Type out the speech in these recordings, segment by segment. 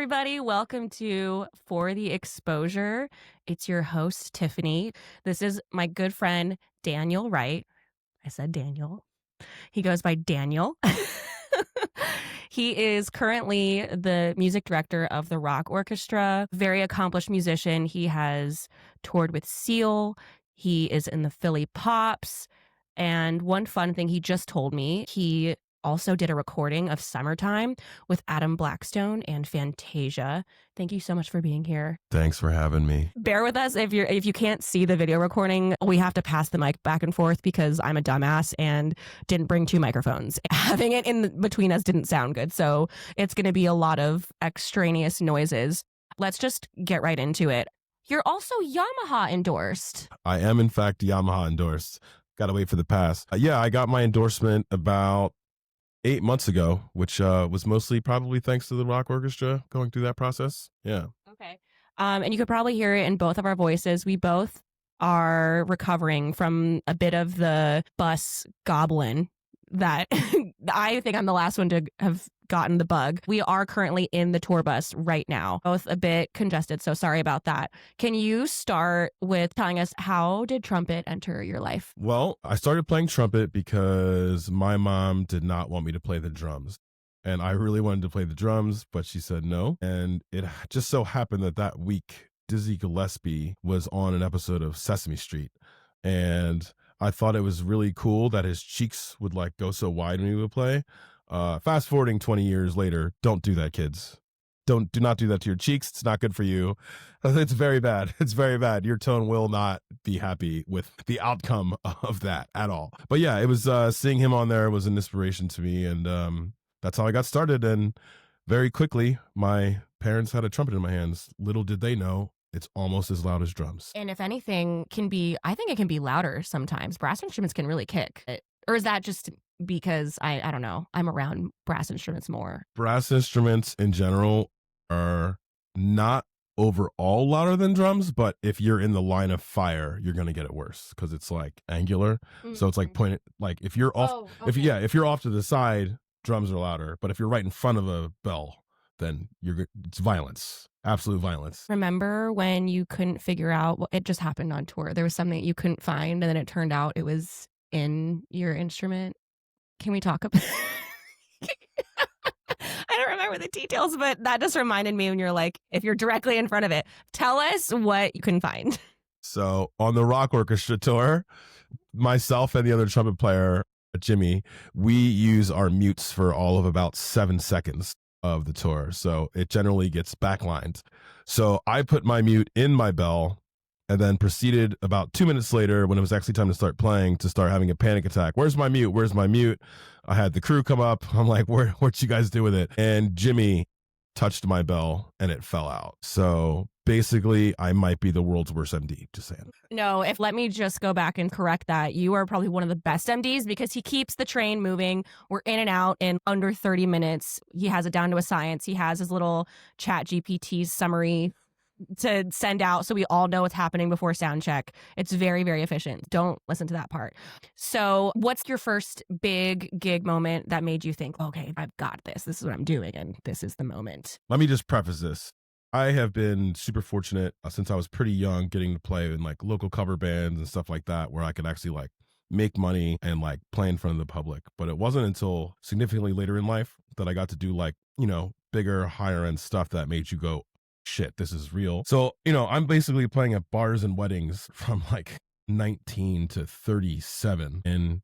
everybody. Welcome to For the Exposure. It's your host, Tiffany. This is my good friend, Daniel Wright. I said Daniel. He goes by Daniel. He is currently the music director of the Rock Orchestra, very accomplished musician. He has toured with Seal. He is in the Philly Pops. And one fun thing he just told me, he also did a recording of Summertime with Adam Blackstone and Fantasia. Thank you so much for being here. Thanks for having me. Bear with us if you can't see the video recording. We have to pass the mic back and forth because I'm a dumbass and didn't bring two microphones. Having it in between us didn't sound good, so it's going to be a lot of extraneous noises. Let's just get right into it. You're also Yamaha endorsed. I am, in fact, Yamaha endorsed. Got to wait for the pass. Yeah, I got my endorsement about 8 months ago, which was mostly probably thanks to the Rock Orchestra going through that process. Yeah. Okay. And you could probably hear it in both of our voices. We both are recovering from a bit of the bus goblin that I think I'm the last one to have gotten the bug. We are currently in the tour bus right now, both a bit congested, so sorry about that. Can you start with telling us, how did trumpet enter your life? Well, I started playing trumpet because my mom did not want me to play the drums. And I really wanted to play the drums, but she said no. And it just so happened that week, Dizzy Gillespie was on an episode of Sesame Street. And I thought it was really cool that his cheeks would like go so wide when he would play. Fast forwarding 20 years later, don't do that, kids. Do not do that to your cheeks. It's not good for you. It's very bad. It's very bad. Your tone will not be happy with the outcome of that at all. But yeah, it was seeing him on there was an inspiration to me, and that's how I got started. And very quickly, my parents had a trumpet in my hands. Little did they know, it's almost as loud as drums. And if anything, I think it can be louder sometimes. Brass instruments can really kick. Or is that just because I don't know, I'm around brass instruments more? Brass instruments in general are not overall louder than drums, but if you're in the line of fire, you're going to get it worse because it's like angular. Mm-hmm. So it's like pointed, like if you're off, if you're off to the side, drums are louder. But if you're right in front of a bell, then it's violence. Absolute violence. Remember when you couldn't figure out what it just happened on tour? There was something that you couldn't find, and then it turned out it was in your instrument. Can we talk about I don't remember the details, but that just reminded me when you're like, if you're directly in front of it, tell us what you can find. So on the Rock Orchestra tour, myself and the other trumpet player, Jimmy, we use our mutes for all of about 7 seconds of the tour. So it generally gets backlined. So I put my mute in my bell and then proceeded about 2 minutes later, when it was actually time to start playing, to start having a panic attack. Where's my mute? Where's my mute? I had the crew come up. I'm like, what'd you guys do with it? And Jimmy touched my bell and it fell out. So basically, I might be the world's worst MD, just saying. No, let me just go back and correct that. You are probably one of the best MDs because he keeps the train moving. We're in and out in under 30 minutes. He has it down to a science. He has his little chat GPT summary to send out so we all know what's happening before sound check. It's very, very efficient. Don't listen to that part. So what's your first big gig moment that made you think, okay, I've got this. This is what I'm doing, and this is the moment? Let me just preface this. I have been super fortunate since I was pretty young getting to play in like local cover bands and stuff like that, where I could actually like make money and like play in front of the public. But it wasn't until significantly later in life that I got to do like, bigger, higher end stuff that made you go, shit, this is real. So, I'm basically playing at bars and weddings from like 19 to 37. And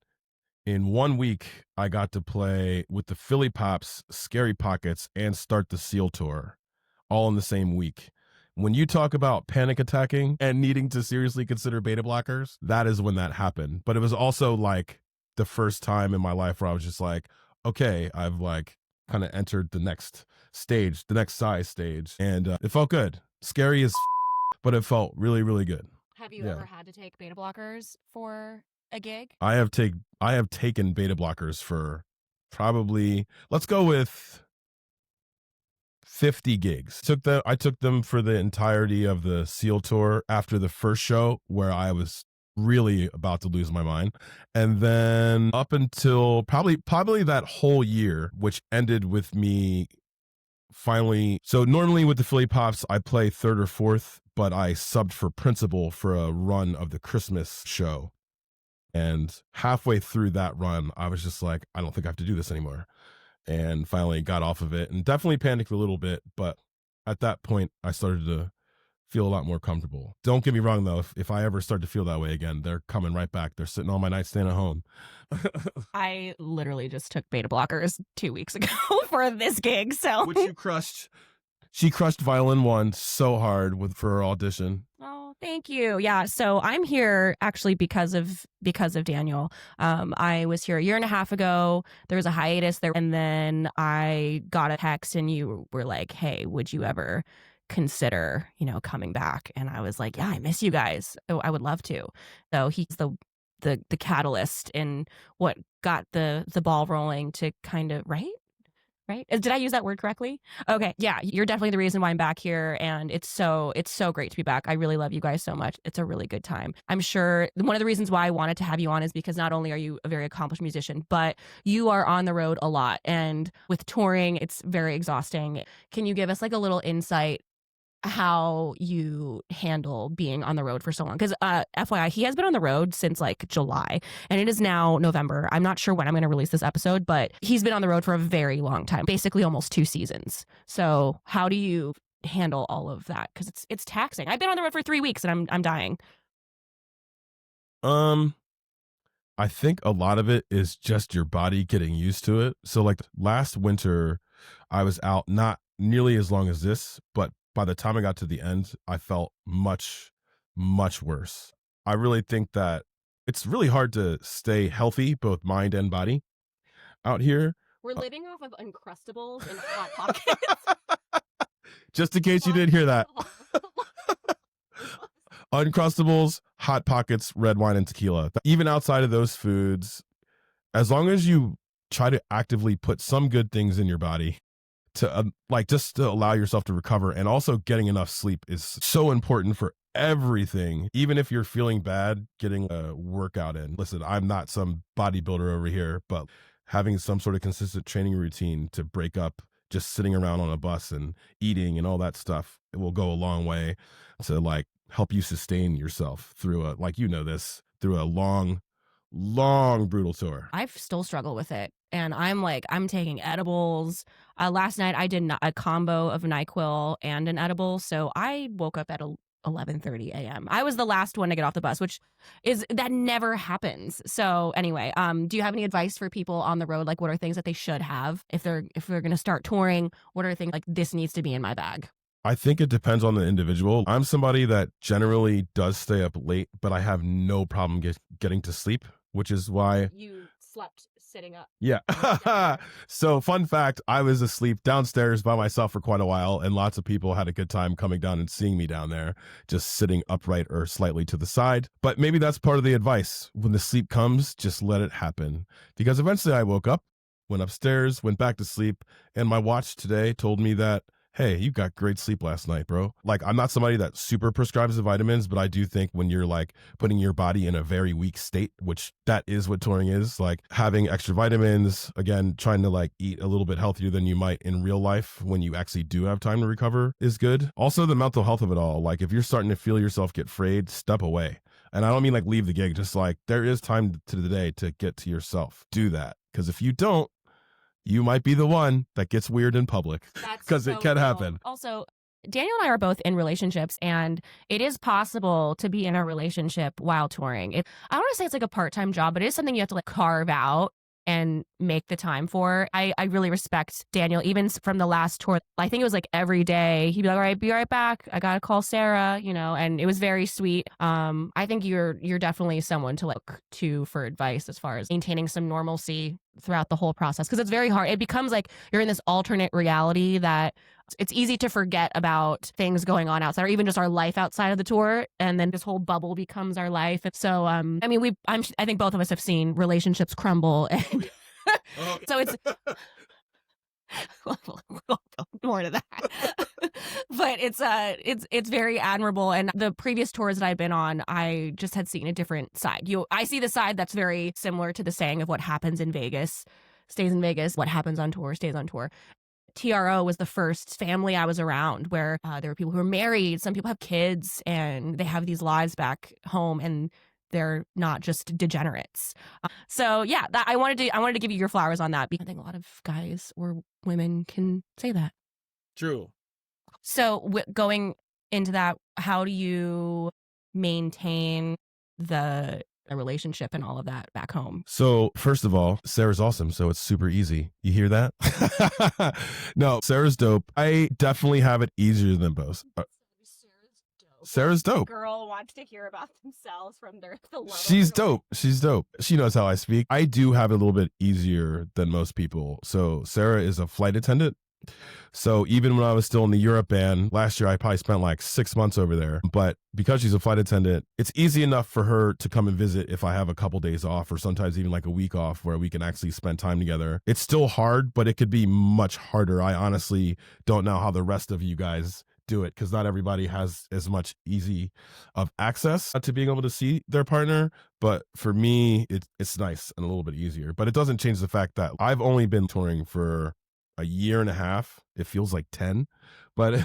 in 1 week, I got to play with the Philly Pops, Scary Pockets, and start the Seal tour all in the same week. When you talk about panic attacking and needing to seriously consider beta blockers, that is when that happened. But it was also like the first time in my life where I was just like, okay, I've like kind of entered the next stage, the next size stage. And it felt good. Scary as but it felt really, really good. Have you ever had to take beta blockers for a gig? I have taken beta blockers for probably, let's go with 50 gigs. I took them for the entirety of the Seal tour after the first show where I was really about to lose my mind. And then up until probably that whole year, which ended with me finally, so normally with the Philly Pops, I play third or fourth, but I subbed for principal for a run of the Christmas show. And halfway through that run, I was just like, I don't think I have to do this anymore. And finally got off of it and definitely panicked a little bit. But at that point, I started to feel a lot more comfortable. Don't get me wrong, though. If I ever start to feel that way again, they're coming right back. They're sitting on my nightstand at home. I literally just took beta blockers 2 weeks ago for this gig. So Which you crushed. She crushed Violin 1 so hard for her audition. Oh, thank you. Yeah. So I'm here actually because of Daniel. I was here a year and a half ago. There was a hiatus there, and then I got a text, and you were like, "Hey, would you ever consider, coming back?" And I was like, "Yeah, I miss you guys. Oh, I would love to." So he's the catalyst in what got the ball rolling to kind of right? Did I use that word correctly? Okay. Yeah. You're definitely the reason why I'm back here. And it's so great to be back. I really love you guys so much. It's a really good time. I'm sure one of the reasons why I wanted to have you on is because not only are you a very accomplished musician, but you are on the road a lot. And with touring, it's very exhausting. Can you give us like a little insight how you handle being on the road for so long? Because FYI, he has been on the road since like July, and it is now November. I'm not sure when I'm going to release this episode, but he's been on the road for a very long time, basically almost 2 seasons. So how do you handle all of that? Because it's taxing. I've been on the road for 3 weeks, and I'm dying. I think a lot of it is just your body getting used to it. So like last winter, I was out not nearly as long as this, but by the time I got to the end, I felt much, much worse. I really think that it's really hard to stay healthy, both mind and body, out here. We're living off of Uncrustables and Hot Pockets. Just in case you didn't hear that. Uncrustables, Hot Pockets, red wine, and tequila. Even outside of those foods, as long as you try to actively put some good things in your body to just to allow yourself to recover, and also getting enough sleep is so important for everything. Even if you're feeling bad, getting a workout in. Listen, I'm not some bodybuilder over here, but having some sort of consistent training routine to break up just sitting around on a bus and eating and all that stuff, it will go a long way to like help you sustain yourself through through a long brutal tour. I still struggle with it, and I'm taking edibles. Last night I did a combo of NyQuil and an edible, so I woke up at 11:30 a.m. I was the last one to get off the bus, which that never happens. So anyway, do you have any advice for people on the road? Like, what are things that they should have if they're going to start touring? What are things like this needs to be in my bag? I think it depends on the individual. I'm somebody that generally does stay up late, but I have no problem getting to sleep, which is why you slept sitting up. Yeah. So fun fact, I was asleep downstairs by myself for quite a while, and lots of people had a good time coming down and seeing me down there, just sitting upright or slightly to the side. But maybe that's part of the advice. When the sleep comes, just let it happen. Because eventually I woke up, went upstairs, went back to sleep, and my watch today told me that, hey, you got great sleep last night, bro. Like, I'm not somebody that super prescribes the vitamins, but I do think when you're like putting your body in a very weak state, which that is what touring is, like having extra vitamins, again, trying to like eat a little bit healthier than you might in real life when you actually do have time to recover is good. Also, the mental health of it all. Like, if you're starting to feel yourself get frayed, step away. And I don't mean like leave the gig, just like there is time to the day to get to yourself. Do that. Because if you don't, you might be the one that gets weird in public, because it can happen. Also, Daniel and I are both in relationships, and it is possible to be in a relationship while touring. I don't want to say it's like a part-time job, but it is something you have to like carve out and make the time for. I really respect Daniel, even from the last tour. I think it was like every day he'd be like, all right, be right back. I got to call Sarah, and it was very sweet. I think you're definitely someone to look to for advice as far as maintaining some normalcy throughout the whole process. Because it's very hard. It becomes like you're in this alternate reality that it's easy to forget about things going on outside, or even just our life outside of the tour, and then this whole bubble becomes our life. And so, I mean, I think both of us have seen relationships crumble, and so it's more to that. But it's very admirable. And the previous tours that I've been on, I just had seen a different side. I see the side that's very similar to the saying of what happens in Vegas stays in Vegas, what happens on tour stays on tour. TRO was the first family I was around where there were people who are married, some people have kids, and they have these lives back home, and they're not just degenerates. So yeah, I wanted to give you your flowers on that because I think a lot of guys or women can say that. True. So going into that, how do you maintain the relationship and all of that back home? So, first of all, Sarah's awesome. So it's super easy. You hear that? No, Sarah's dope. I definitely have it easier than both. Sarah's dope. Girl wants to hear about themselves from the love. She's dope. She's dope. She knows how I speak. I do have it a little bit easier than most people. So Sarah is a flight attendant. So even when I was still in the Europe band last year, I probably spent like 6 months over there. But because she's a flight attendant, it's easy enough for her to come and visit if I have a couple days off, or sometimes even like a week off where we can actually spend time together. It's still hard, but it could be much harder. I honestly don't know how the rest of you guys do it, because not everybody has as much easy of access to being able to see their partner. But for me, it's nice and a little bit easier. But it doesn't change the fact that I've only been touring for a year and a half. It feels like 10, but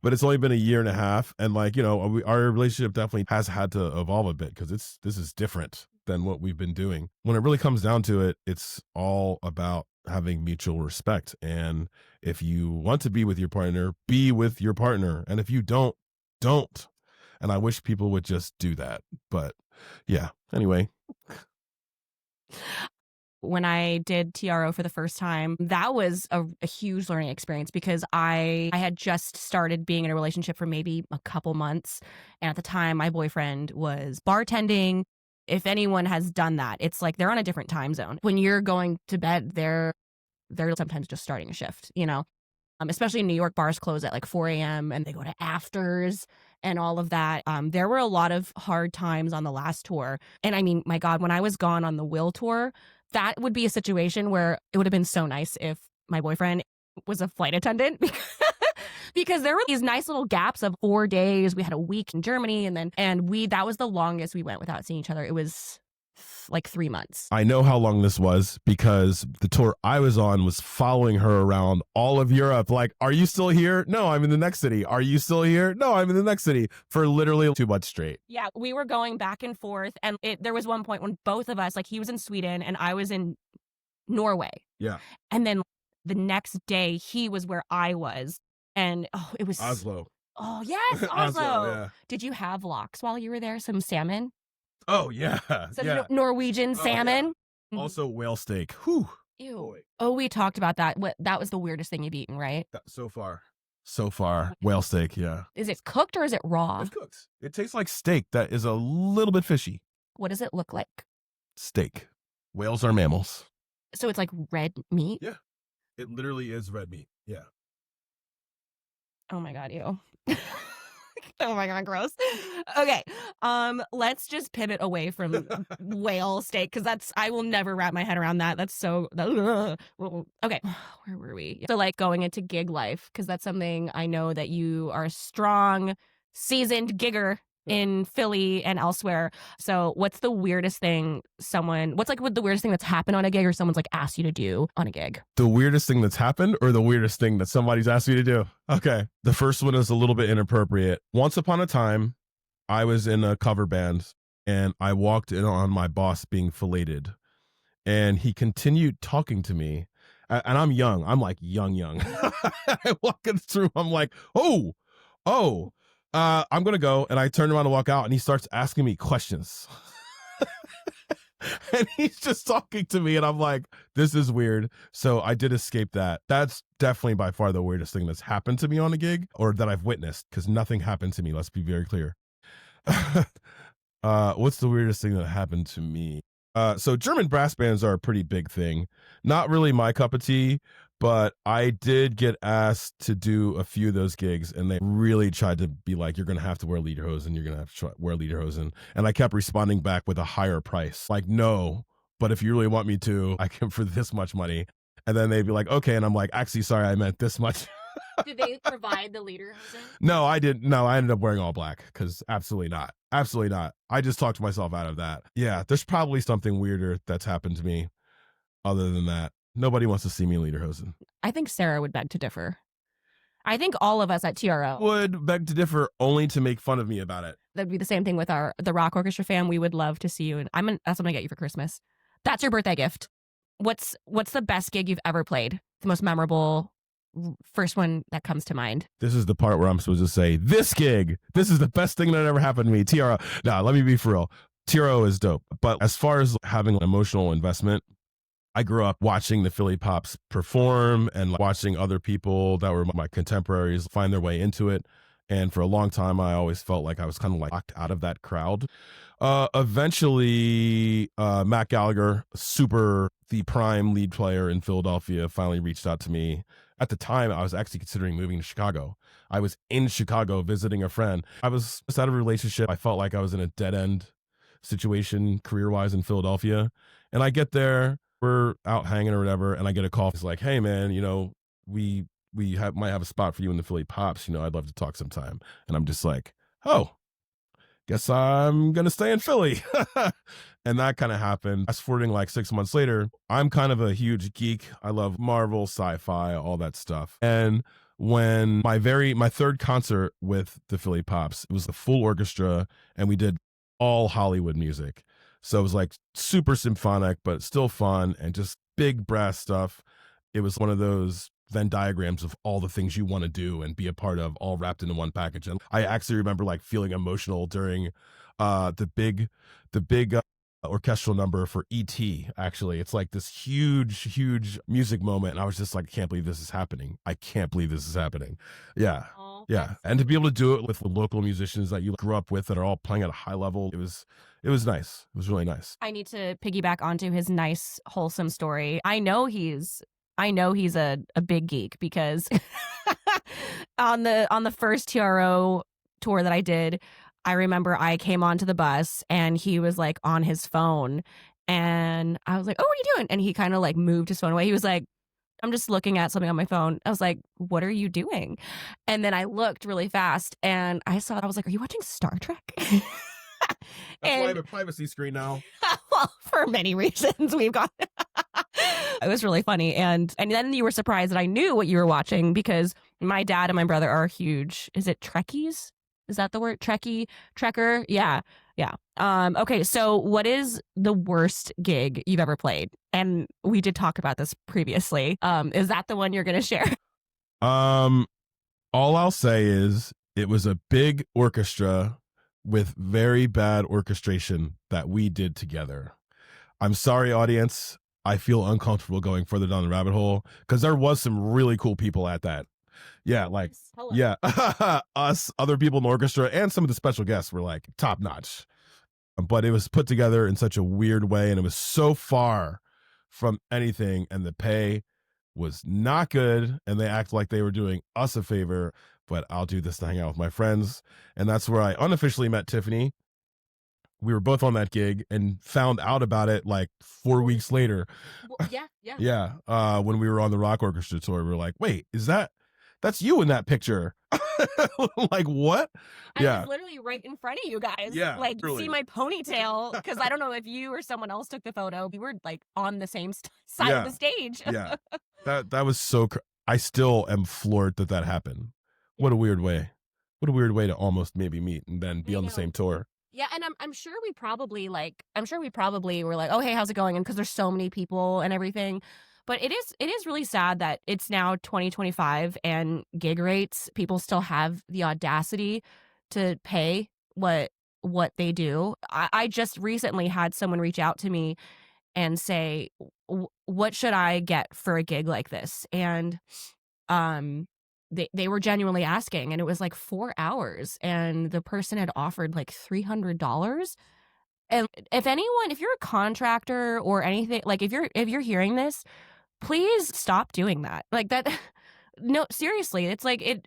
but it's only been a year and a half, and like, you know, our relationship definitely has had to evolve a bit because this is different than what we've been doing. When it really comes down to it, it's all about having mutual respect. And if you want to be with your partner, be with your partner, and if you don't, don't. And I wish people would just do that. But yeah, anyway. When I did TRO for the first time, that was a huge learning experience because I had just started being in a relationship for maybe a couple months. And at the time, my boyfriend was bartending. If anyone has done that, it's like they're on a different time zone. When you're going to bed, they're sometimes just starting a shift, you know? Especially in New York, bars close at like 4 a.m. and they go to afters and all of that. There were a lot of hard times on the last tour. And I mean, my God, when I was gone on the Will tour, that would be a situation where it would have been so nice if my boyfriend was a flight attendant because there were these nice little gaps of 4 days. We had a week in Germany, and that was the longest we went without seeing each other. It was like 3 months. I know how long this was because the tour I was on was following her around all of Europe. Like, are you still here? No, I'm in the next city. Are you still here? No, I'm in the next city, for literally 2 months straight. Yeah, we were going back and forth. And there was one point when both of us, like he was in Sweden and I was in Norway. Yeah. And then the next day he was where I was. And it was Oslo. Oh, yes, Oslo. Yeah. Did you have lox while you were there? Some salmon? Oh, yeah. Some yeah. Norwegian salmon? Yeah. Also whale steak. Whew. Ew. Boy. Oh, we talked about that. That was the weirdest thing you've eaten, right? So far. Whale steak, yeah. Is it cooked or is it raw? It's cooked. It tastes like steak that is a little bit fishy. What does it look like? Steak. Whales are mammals. So it's like red meat? Yeah. It literally is red meat. Yeah. Oh my God, ew. Oh my God, gross. Okay. Let's just pivot away from whale steak because I will never wrap my head around that. That's so okay. Where were we? So like going into gig life, because that's something I know that you are a strong, seasoned gigger in Philly and elsewhere. So what's the weirdest thing the weirdest thing that's happened on a gig or someone's like asked you to do on a gig? The weirdest thing that's happened or the weirdest thing that somebody's asked you to do? Okay. The first one is a little bit inappropriate. Once upon a time, I was in a cover band and I walked in on my boss being filleted, and he continued talking to me. And I'm young. I'm like young. I walking through. I'm like, oh, I'm going to go. And I turn around and walk out, and he starts asking me questions. And he's just talking to me, and I'm like, this is weird. So I did escape that. That's definitely by far the weirdest thing that's happened to me on a gig, or that I've witnessed, because nothing happened to me. Let's be very clear. What's the weirdest thing that happened to me? So German brass bands are a pretty big thing. Not really my cup of tea, but I did get asked to do a few of those gigs, and they really tried to be like, you're going to have to wear lederhosen. You're going to have to wear lederhosen. And I kept responding back with a higher price. Like, no, but if you really want me to, I can for this much money. And then they'd be like, okay. And I'm like, actually, sorry, I meant this much. Did they provide the lederhosen? No, I didn't. No, I ended up wearing all black because absolutely not. Absolutely not. I just talked myself out of that. Yeah, there's probably something weirder that's happened to me other than that. Nobody wants to see me in lederhosen. I think Sarah would beg to differ. I think all of us at TRO would beg to differ only to make fun of me about it. That'd be the same thing with the rock orchestra fam. We would love to see you, and that's what I'm gonna get you for Christmas. That's your birthday gift. What's the best gig you've ever played? The most memorable first one that comes to mind. This is the part where I'm supposed to say, this gig, this is the best thing that ever happened to me. TRO. Nah, let me be for real. TRO is dope. But as far as having an emotional investment, I grew up watching the Philly Pops perform and watching other people that were my contemporaries find their way into it. And for a long time, I always felt like I was kind of like locked out of that crowd. Eventually, Matt Gallagher, the prime lead player in Philadelphia, finally reached out to me. At the time, I was actually considering moving to Chicago. I was in Chicago visiting a friend. I was just out of a relationship. I felt like I was in a dead end situation career-wise in Philadelphia. And I get there, we're out hanging or whatever, and I get a call. It's like, hey, man, we might have a spot for you in the Philly Pops. I'd love to talk sometime. And I'm just like, oh, guess I'm going to stay in Philly. And that kind of happened. Fast forwarding like 6 months later, I'm kind of a huge geek. I love Marvel, sci-fi, all that stuff. And when my third concert with the Philly Pops, it was the full orchestra, and we did all Hollywood music. So it was like super symphonic, but still fun and just big brass stuff. It was one of those Venn diagrams of all the things you want to do and be a part of, all wrapped into one package. And I actually remember like feeling emotional during the big orchestral number for E.T. Actually, it's like this huge music moment, and I was just like, I can't believe this is happening. I can't believe this is happening. Yeah. Yeah. And to be able to do it with the local musicians that you grew up with that are all playing at a high level, it was nice. It was really nice. I need to piggyback onto his nice, wholesome story. I know he's a big geek because on the first TRO tour that I did, I remember I came onto the bus and he was like on his phone, and I was like, oh, what are you doing? And he kind of like moved his phone away. He was like, I'm just looking at something on my phone. I was like, what are you doing? And then I looked really fast and I was like, are you watching Star Trek? That's why I have a privacy screen now. Well, for many reasons we've got. It was really funny. And then you were surprised that I knew what you were watching because my dad and my brother are huge. Is it Trekkies? Is that the word? Trekker? Yeah. Yeah. Okay. So what is the worst gig you've ever played? And we did talk about this previously. Is that the one you're going to share? All I'll say is it was a big orchestra with very bad orchestration that we did together. I'm sorry, audience. I feel uncomfortable going further down the rabbit hole because there was some really cool people at that. Yeah, like, Hello. Yeah, us, other people in the orchestra, and some of the special guests were like top notch. But it was put together in such a weird way, and it was so far from anything, and the pay was not good, and they act like they were doing us a favor, but I'll do this to hang out with my friends. And that's where I unofficially met Tiffany. We were both on that gig and found out about it like 4 weeks later. Well, yeah. Yeah. When we were on the rock orchestra tour, we were like, wait, that's you in that picture? Like, what? I was literally right in front of you guys. Yeah, like truly. See my ponytail because I don't know if you or someone else took the photo. We were like on the same side of the stage. Yeah, that was so. I still am floored that happened. What a weird way. What a weird way to almost maybe meet and then be on the same tour. Yeah, and I'm sure we probably were like, oh, hey, how's it going? And because there's so many people and everything. But it is really sad that it's now 2025 and gig rates, people still have the audacity to pay what they do. I just recently had someone reach out to me and say, what should I get for a gig like this? And they were genuinely asking, and it was like 4 hours, and the person had offered like $300. And if you're a contractor or anything, like if you're hearing this, please stop doing that. Like that. No, seriously, it's like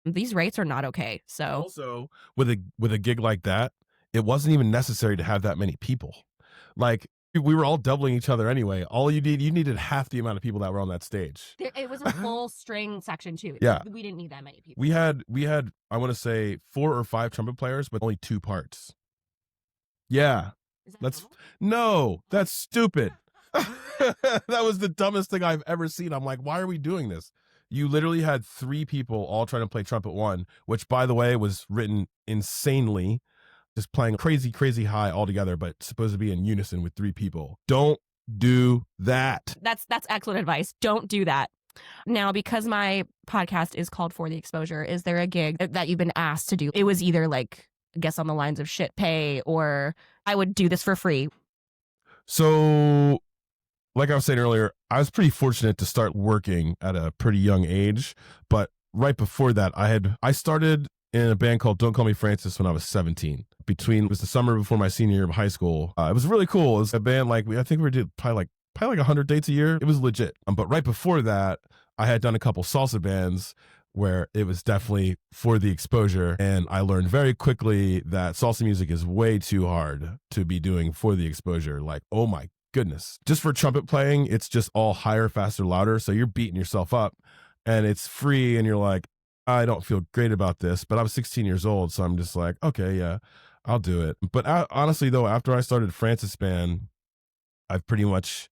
these rates are not okay. So also with a gig like that, it wasn't even necessary to have that many people. Like we were all doubling each other anyway. All you needed half the amount of people that were on that stage. It was a full string section too. Yeah, we didn't need that many people. We had I want to say 4 or 5 trumpet players, but only 2 parts. Yeah, that's stupid. That was the dumbest thing I've ever seen. I'm like, why are we doing this? You literally had 3 people all trying to play trumpet one, which by the way was written insanely, just playing crazy, crazy high altogether, but supposed to be in unison with 3 people. Don't do that. That's excellent advice. Don't do that. Now, because my podcast is called For the Exposure, is there a gig that you've been asked to do? It was either like, I guess on the lines of shit pay, or I would do this for free. So, like I was saying earlier, I was pretty fortunate to start working at a pretty young age. But right before that, I started in a band called Don't Call Me Francis when I was 17. It was the summer before my senior year of high school. It was really cool. It was a band I think we did probably like 100 dates a year. It was legit. But right before that, I had done a couple salsa bands where it was definitely for the exposure. And I learned very quickly that salsa music is way too hard to be doing for the exposure. Like, oh my goodness. Just for trumpet playing, it's just all higher, faster, louder. So you're beating yourself up and it's free. And you're like, I don't feel great about this. But I was 16 years old. So I'm just like, okay, yeah, I'll do it. But honestly, though, after I started Francis Band, I've pretty much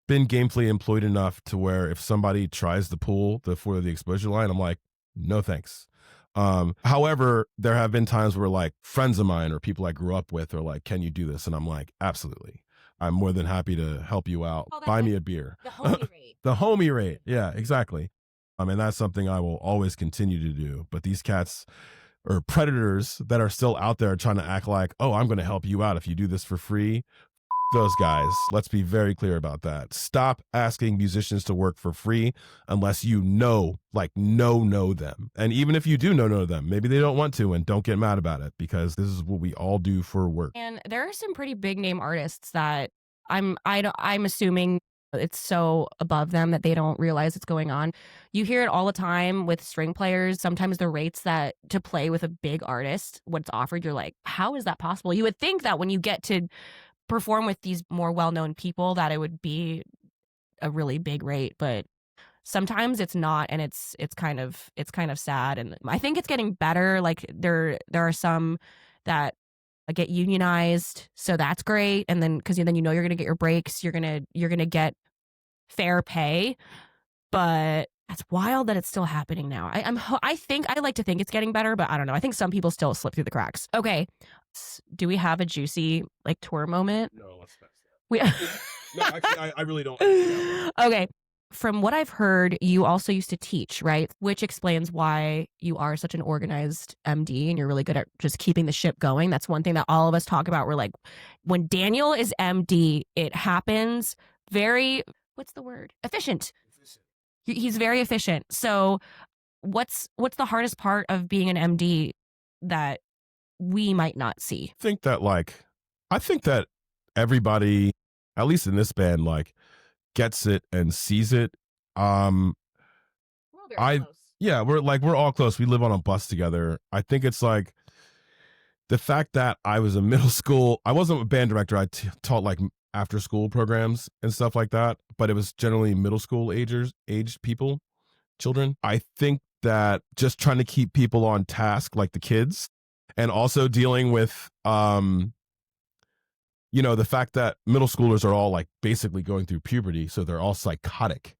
been gainfully employed enough to where if somebody tries to pull for the exposure line, I'm like, no thanks. However, there have been times where like friends of mine or people I grew up with are like, can you do this? And I'm like, absolutely. I'm more than happy to help you out. Buy me a beer. The homie rate. The homie rate. Yeah, exactly. And that's something I will always continue to do. But these cats or predators that are still out there trying to act like, oh, I'm going to help you out if you do this for free. Those guys. Let's be very clear about that. Stop asking musicians to work for free unless you know them. And even if you do know them, maybe they don't want to, and don't get mad about it, because this is what we all do for work. And there are some pretty big name artists that I'm assuming it's so above them that they don't realize it's going on. You hear it all the time with string players. Sometimes the rates that to play with a big artist, what's offered, you're like, how is that possible? You would think that when you get to perform with these more well-known people that it would be a really big rate, but sometimes it's not, and it's kind of sad. And I think it's getting better. Like there are some that get unionized, so that's great. And then because then you're gonna get your breaks, you're gonna get fair pay. But that's wild that it's still happening now. I think I like to think it's getting better, but I don't know. I think some people still slip through the cracks. Okay, do we have a juicy like tour moment? No, let's pass that. We No, actually, I really don't. Okay. From what I've heard, you also used to teach, right? Which explains why you are such an organized MD and you're really good at just keeping the ship going. That's one thing that all of us talk about. We're like, when Daniel is MD, it happens very, what's the word? Efficient. He's very efficient. So what's the hardest part of being an MD that we might not see? I think that everybody, at least in this band, like gets it and sees it. We're close. Yeah, we're all close. We live on a bus together. I think it's like the fact that I was a middle school, I wasn't a band director. I taught like after school programs and stuff like that, but it was generally middle school aged people, children. I think that just trying to keep people on task, like the kids, and also dealing with, the fact that middle schoolers are all like basically going through puberty, so they're all psychotic,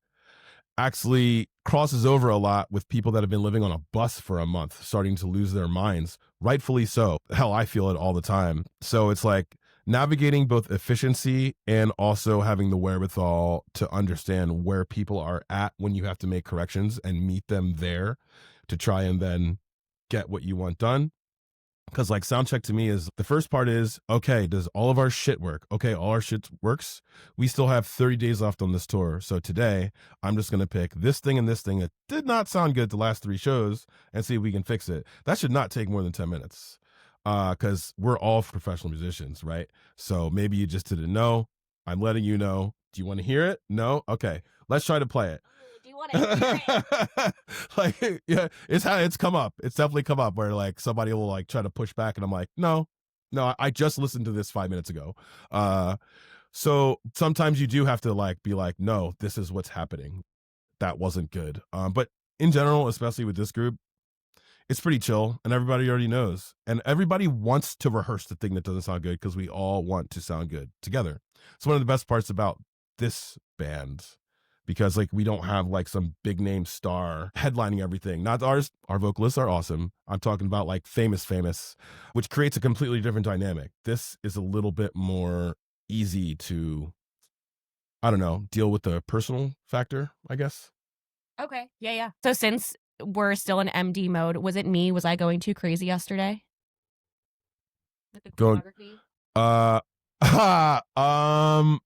actually crosses over a lot with people that have been living on a bus for a month, starting to lose their minds, rightfully so. Hell, I feel it all the time. So it's like navigating both efficiency and also having the wherewithal to understand where people are at when you have to make corrections and meet them there to try and then get what you want done. Because like sound check to me is the first part is, okay, does all of our shit work? Okay, all our shit works. We still have 30 days left on this tour. So today I'm just going to pick this thing and this thing that did not sound good the last 3 shows and see if we can fix it. That should not take more than 10 minutes because we're all professional musicians, right? So maybe you just didn't know. I'm letting you know. Do you want to hear it? No? Okay, let's try to play it. Like, yeah, it's come up. It's definitely come up where like somebody will like try to push back and I'm like, no, I just listened to this 5 minutes ago. So sometimes you do have to like be like, no, this is what's happening. That wasn't good. But in general, especially with this group, it's pretty chill and everybody already knows. And everybody wants to rehearse the thing that doesn't sound good because we all want to sound good together. It's one of the best parts about this band, because like we don't have like some big name star headlining everything. Not ours. Our vocalists are awesome. I'm talking about like famous, which creates a completely different dynamic. This is a little bit more easy to, I don't know, deal with the personal factor, I guess. Okay. Yeah, yeah. So since we're still in MD mode, was it me? Was I going too crazy yesterday? With the Going, choreography?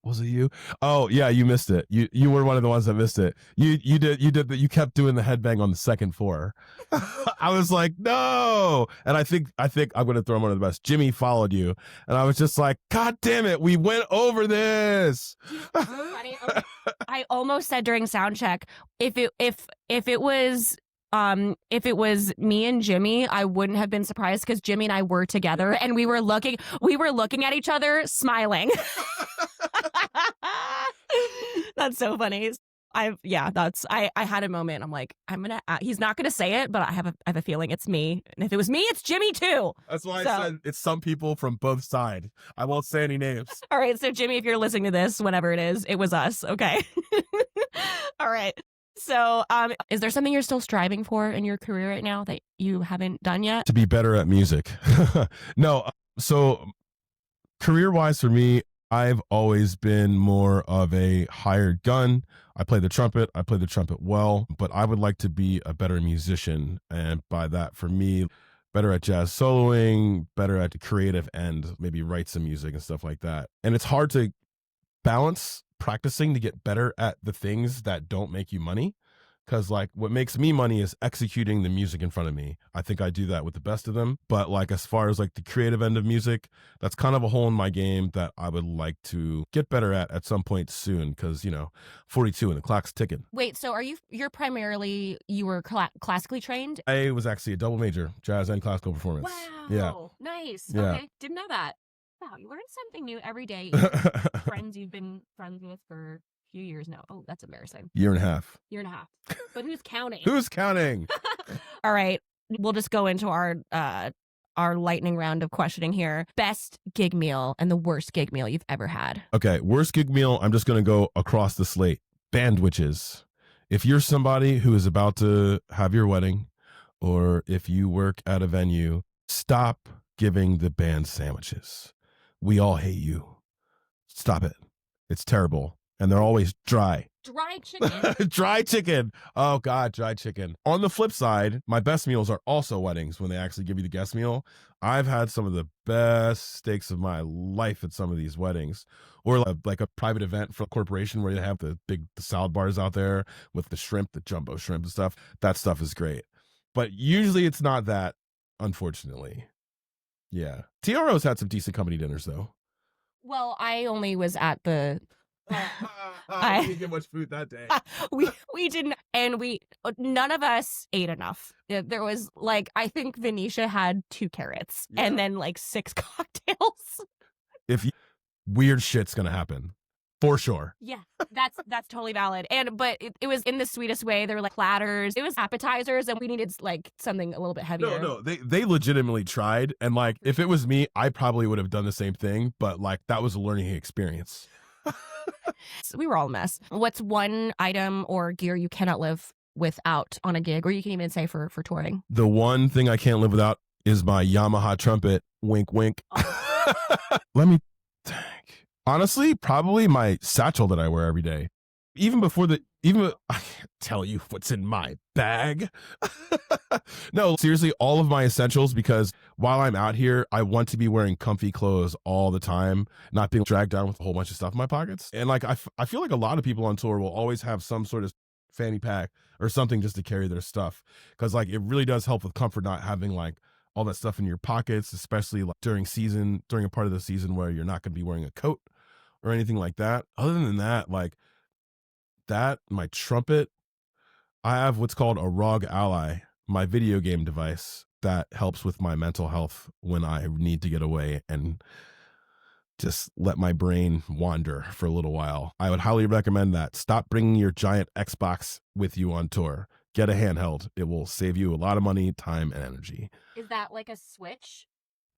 was it you? Oh yeah, you missed it. You were one of the ones that missed it. You did that. You kept doing the headbang on the second floor. I was like, no. And I think I'm gonna throw him under the bus. Jimmy followed you, and I was just like, God damn it, we went over this. Funny. Okay. I almost said during sound check, if it was me and Jimmy, I wouldn't have been surprised because Jimmy and I were together and we were looking at each other smiling. That's so funny. I had a moment. I'm like, he's not gonna say it, but I have a feeling it's me. And if it was me, it's Jimmy too. That's why I said it's some people from both sides. I won't say any names. All right, so Jimmy, if you're listening to this, whenever it is, it was us. Okay. All right. So, is there something you're still striving for in your career right now that you haven't done yet? To be better at music. No. So career-wise for me, I've always been more of a hired gun. I play the trumpet well, but I would like to be a better musician. And by that, for me, better at jazz soloing, better at the creative end, maybe write some music and stuff like that. And it's hard to balance practicing to get better at the things that don't make you money. Because like what makes me money is executing the music in front of me. I think I do that with the best of them. But like as far as like the creative end of music, that's kind of a hole in my game that I would like to get better at some point soon. Because 42 and the clock's ticking. Wait, so you're primarily, you were classically trained? I was actually a double major, jazz and classical performance. Wow. Yeah. Nice. Yeah. Okay. Didn't know that. Wow, you learn something new every day. Friends you've been friends with for few years now. Oh, that's embarrassing. Year and a half. But who's counting? Who's counting? All right. We'll just go into our lightning round of questioning here. Best gig meal and the worst gig meal you've ever had. Okay, worst gig meal, I'm just going to go across the slate. Bandwiches. If you're somebody who is about to have your wedding, or if you work at a venue, stop giving the band sandwiches. We all hate you. Stop it. It's terrible. And they're always dry. Dry chicken. Dry chicken. Oh God, dry chicken. On the flip side, my best meals are also weddings when they actually give you the guest meal. I've had some of the best steaks of my life at some of these weddings, or like a private event for a corporation where you have the salad bars out there with the shrimp, the jumbo shrimp and stuff. That stuff is great. But usually it's not that, unfortunately. Yeah. TRO's had some decent company dinners though. Well, I only was at the I didn't get much food that day. we didn't, and none of us ate enough. There was like, I think Venetia had 2 carrots and then like 6 cocktails. Weird shit's gonna happen. For sure. Yeah, that's totally valid. But it was in the sweetest way. There were like platters. It was appetizers, and we needed like something a little bit heavier. No, they legitimately tried, and like if it was me, I probably would have done the same thing. But like that was a learning experience. So we were all a mess. What's one item or gear you cannot live without on a gig, or you can even say for touring? The one thing I can't live without is my Yamaha trumpet. Wink, wink. Oh. Let me think. Honestly, probably my satchel that I wear every day. I can't tell you what's in my bag. No, seriously, all of my essentials, because while I'm out here, I want to be wearing comfy clothes all the time, not being dragged down with a whole bunch of stuff in my pockets. And like, I feel like a lot of people on tour will always have some sort of fanny pack or something just to carry their stuff. Because like, it really does help with comfort not having like all that stuff in your pockets, especially like during a part of the season where you're not going to be wearing a coat or anything like that. Other than that, like my trumpet, I have what's called a ROG Ally, my video game device that helps with my mental health when I need to get away and just let my brain wander for a little while. I would highly recommend that. Stop bringing your giant Xbox with you on tour. Get a handheld. It will save you a lot of money, time, and energy. Is that like a Switch?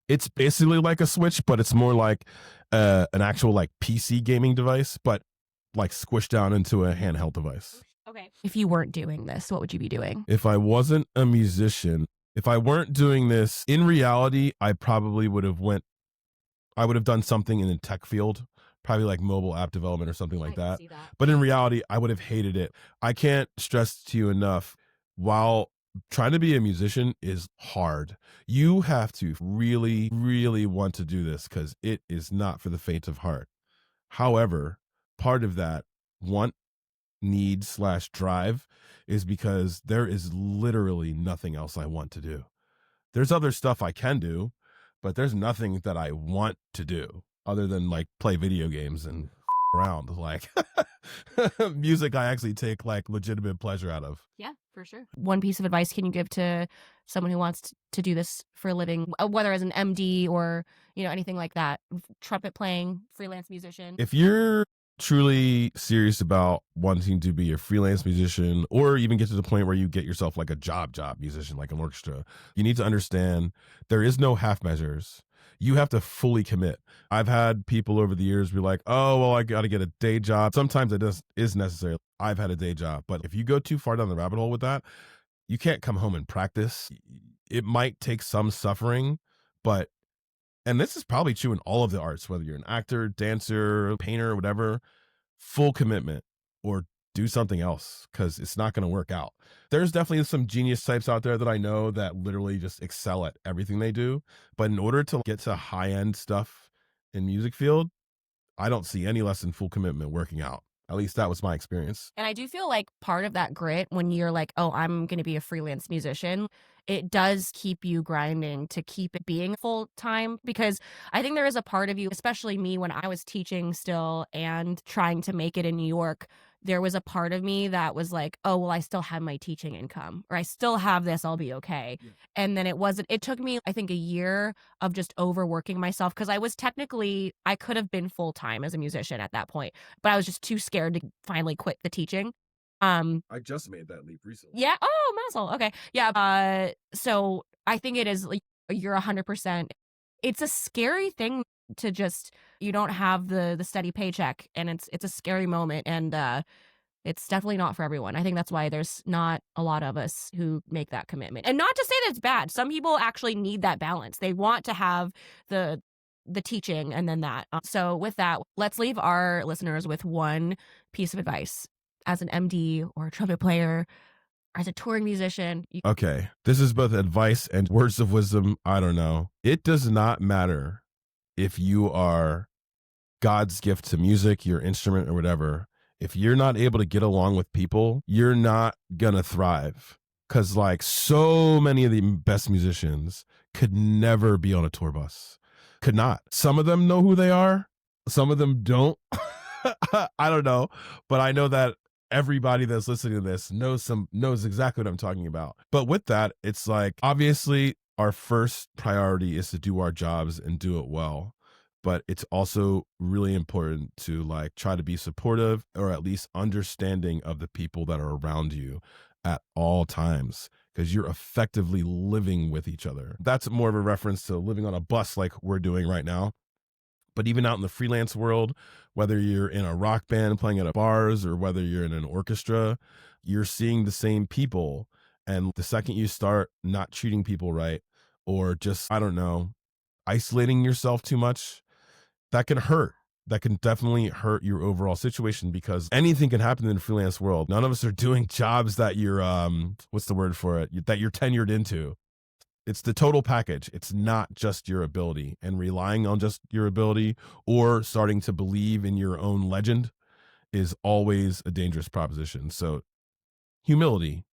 It's basically like a Switch, but it's more like an actual like PC gaming device. But like squished down into a handheld device. Okay. If you weren't doing this, what would you be doing? If I wasn't a musician, if I weren't doing this, in reality, I probably I would have done something in the tech field, probably like mobile app development or something like that. See that. But in reality, I would have hated it. I can't stress to you enough, while trying to be a musician is hard, you have to really, really want to do this because it is not for the faint of heart. However, part of that want, need slash drive is because there is literally nothing else I want to do. There's other stuff I can do, but there's nothing that I want to do other than like play video games and around. Like music, I actually take like legitimate pleasure out of. Yeah, for sure. One piece of advice can you give to someone who wants to do this for a living, whether as an MD or, anything like that, trumpet playing, freelance musician? If you're truly serious about wanting to be a freelance musician or even get to the point where you get yourself like a job musician, like an orchestra, you need to understand there is no half measures. You have to fully commit. I've had people over the years be like, oh, well, I got to get a day job. Sometimes it is necessary. I've had a day job, but if you go too far down the rabbit hole with that, you can't come home and practice. It might take some suffering, but and this is probably true in all of the arts, whether you're an actor, dancer, painter, whatever, full commitment or do something else because it's not going to work out. There's definitely some genius types out there that I know that literally just excel at everything they do. But in order to get to high end stuff in music field, I don't see any less than full commitment working out. At least that was my experience. And I do feel like part of that grit when you're like, oh, I'm going to be a freelance musician, it does keep you grinding to keep it being full time. Because I think there is a part of you, especially me when I was teaching still and trying to make it in New York, there was a part of me that was like, oh, well, I still have my teaching income or I still have this, I'll be okay. Yeah. And then it took me, I think, a year of just overworking myself because I could have been full time as a musician at that point, but I was just too scared to finally quit the teaching. I just made that leap recently. Yeah. Oh, mazel. Okay. Yeah. So I think it is like you're 100%. It's a scary thing to just, you don't have the steady paycheck and it's a scary moment. And, it's definitely not for everyone. I think that's why there's not a lot of us who make that commitment. And not to say that it's bad. Some people actually need that balance. They want to have the teaching and then that. So with that, let's leave our listeners with one piece of advice as an MD or a trumpet player, as a touring musician. Okay. This is both advice and words of wisdom. I don't know. It does not matter if you are God's gift to music, your instrument or whatever. If you're not able to get along with people, you're not gonna thrive. Cause like so many of the best musicians could never be on a tour bus. Could not. Some of them know who they are. Some of them don't. I don't know. But I know that everybody that's listening to this knows exactly what I'm talking about. But with that, it's like, obviously our first priority is to do our jobs and do it well. But it's also really important to like try to be supportive or at least understanding of the people that are around you at all times because you're effectively living with each other. That's more of a reference to living on a bus like we're doing right now. But even out in the freelance world, whether you're in a rock band playing at bars or whether you're in an orchestra, you're seeing the same people. And the second you start not treating people right or just, I don't know, isolating yourself too much, that can hurt. That can definitely hurt your overall situation because anything can happen in the freelance world. None of us are doing jobs that you're, what's the word for it? That you're tenured into. It's the total package. It's not just your ability, and relying on just your ability or starting to believe in your own legend is always a dangerous proposition. So humility,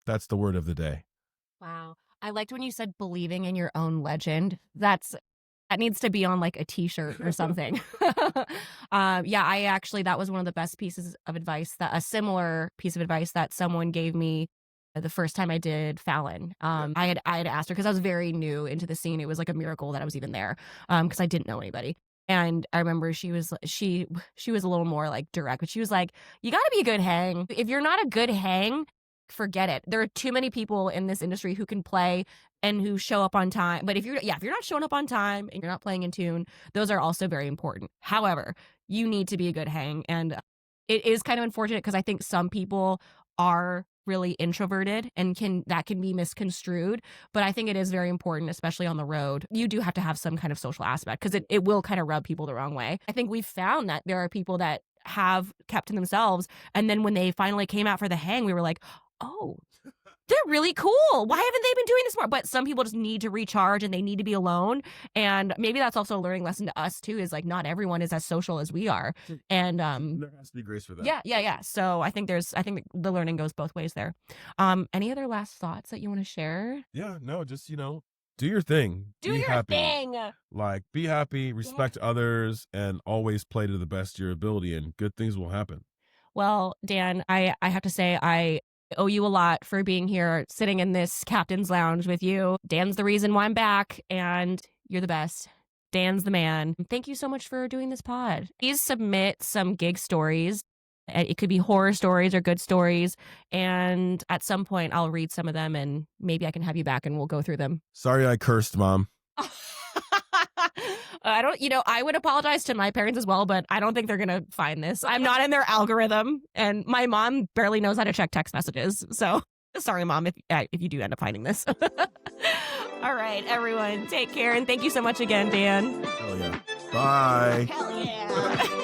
that's the word of the day. Wow. I liked when you said believing in your own legend. That needs to be on like a t-shirt or something. That was one of the best pieces of advice, a similar piece of advice that someone gave me the first time I did Fallon. I had asked her because I was very new into the scene. It was like a miracle that I was even there because I didn't know anybody. And I remember she was a little more like direct, but she was like, you got to be a good hang. If you're not a good hang, forget it. There are too many people in this industry who can play and who show up on time. But if you're not showing up on time and you're not playing in tune, those are also very important. However, you need to be a good hang. And it is kind of unfortunate because I think some people are really introverted and that can be misconstrued. But I think it is very important, especially on the road. You do have to have some kind of social aspect because it will kind of rub people the wrong way. I think we've found that there are people that have kept to themselves. And then when they finally came out for the hang, we were like, oh, they're really cool. Why haven't they been doing this more? But some people just need to recharge and they need to be alone. And maybe that's also a learning lesson to us too, is like not everyone is as social as we are. And there has to be grace for that. Yeah. So I think the learning goes both ways there. Any other last thoughts that you want to share? Yeah, no, just, do your thing. Do be your happy. thing. Like, be happy, respect others, and always play to the best of your ability, and good things will happen. Well, Dan, I have to say I owe you a lot for being here, sitting in this captain's lounge with you. Dan's the reason why I'm back, and you're the best. Dan's the man. Thank you so much for doing this pod. Please submit some gig stories. It could be horror stories or good stories. And at some point, I'll read some of them and maybe I can have you back and we'll go through them. Sorry I cursed, Mom. I would apologize to my parents as well, but I don't think they're going to find this. I'm not in their algorithm, and my mom barely knows how to check text messages. So sorry, Mom, if you do end up finding this. All right, everyone, take care. And thank you so much again, Dan. Hell yeah. Bye. Hell yeah.